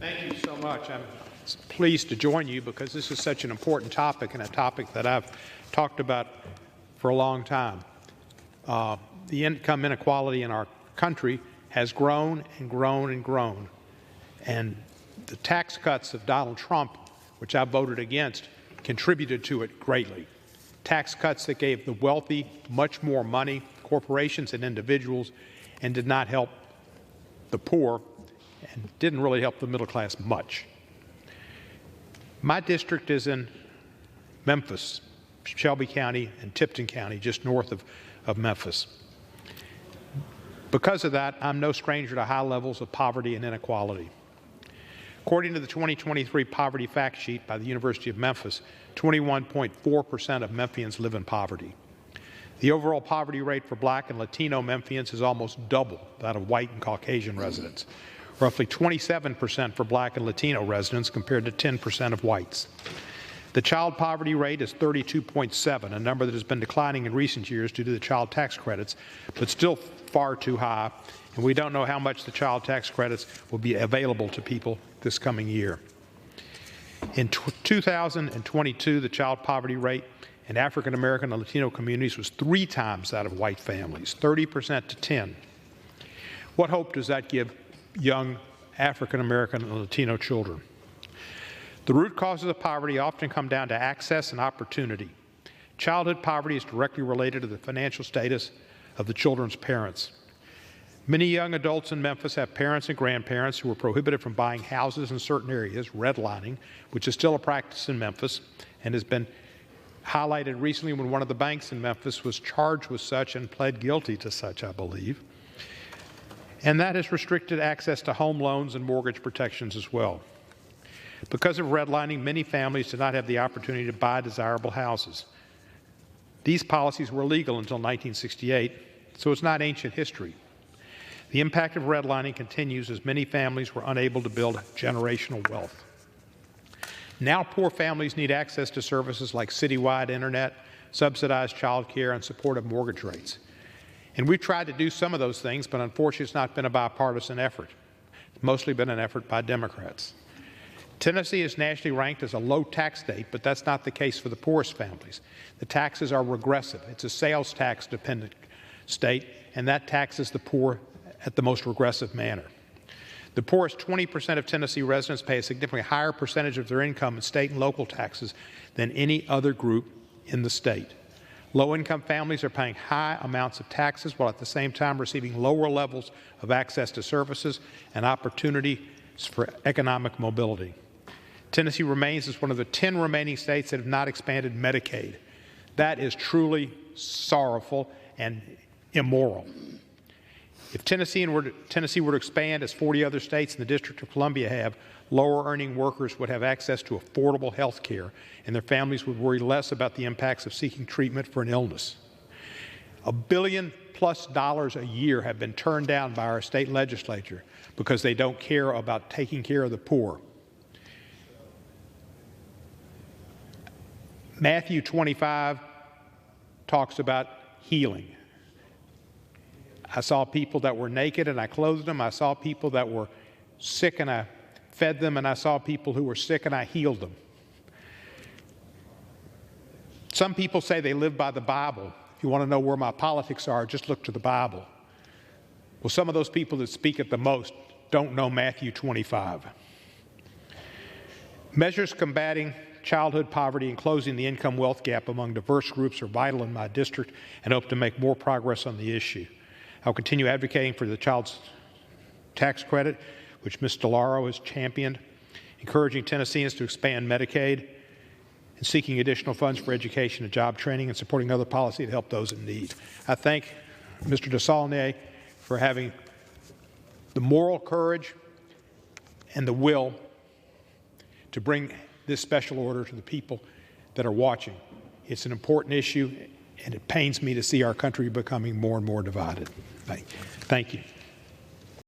Thank you so much. I'm pleased to join you because this is such an important topic and a topic that I've talked about for a long time. The income inequality in our country has grown and grown and grown. And the tax cuts of Donald Trump, which I voted against, contributed to it greatly. Tax cuts that gave the wealthy much more money, corporations and individuals, and did not help the poor and didn't really help the middle class much. My district is in Memphis, Shelby County and Tipton County, just north of Memphis. Because of that, I'm no stranger to high levels of poverty and inequality. According to the 2023 Poverty Fact Sheet by the University of Memphis, 21.4% of Memphians live in poverty. The overall poverty rate for Black and Latino Memphians is almost double that of white and Caucasian residents, roughly 27% for Black and Latino residents compared to 10% of whites. The child poverty rate is 32.7, a number that has been declining in recent years due to the child tax credits, but still far too high, and we don't know how much the child tax credits will be available to people this coming year. In 2022, the child poverty rate in African American and Latino communities was 3 times that of white families, 30% to 10. What hope does that give young African American and Latino children? The root causes of poverty often come down to access and opportunity. Childhood poverty is directly related to the financial status of the children's parents. Many young adults in Memphis have parents and grandparents who were prohibited from buying houses in certain areas, redlining, which is still a practice in Memphis and has been highlighted recently when one of the banks in Memphis was charged with such and pled guilty to such, I believe. And that has restricted access to home loans and mortgage protections as well. Because of redlining, many families did not have the opportunity to buy desirable houses. These policies were legal until 1968, so it's not ancient history. The impact of redlining continues as many families were unable to build generational wealth. Now poor families need access to services like citywide internet, subsidized child care, and supportive mortgage rates. And we've tried to do some of those things, but unfortunately it's not been a bipartisan effort. It's mostly been an effort by Democrats. Tennessee is nationally ranked as a low tax state, but that's not the case for the poorest families. The taxes are regressive. It's a sales tax dependent state, and that taxes the poor at the most regressive manner. The poorest 20% of Tennessee residents pay a significantly higher percentage of their income in state and local taxes than any other group in the state. Low-income families are paying high amounts of taxes while at the same time receiving lower levels of access to services and opportunities for economic mobility. Tennessee remains as one of the 10 remaining states that have not expanded Medicaid. That is truly sorrowful and immoral. If Tennessee were to expand as 40 other states in the District of Columbia have, lower-earning workers would have access to affordable health care, and their families would worry less about the impacts of seeking treatment for an illness. $1 billion+ a year have been turned down by our state legislature because they don't care about taking care of the poor. Matthew 25 talks about healing. I saw people that were naked and I clothed them. I saw people that were sick and I fed them, and I saw people who were sick and I healed them. Some people say they live by the Bible. If you want to know where my politics are, just look to the Bible. Well, some of those people that speak it the most don't know Matthew 25. Measures combating childhood poverty and closing the income-wealth gap among diverse groups are vital in my district and hope to make more progress on the issue. I'll continue advocating for the child tax credit, which Ms. DeLauro has championed, encouraging Tennesseans to expand Medicaid, and seeking additional funds for education and job training, and supporting other policy to help those in need. I thank Mr. DeSaulnier for having the moral courage and the will to bring this special order to the people that are watching. It's an important issue, and it pains me to see our country becoming more and more divided. Thank you.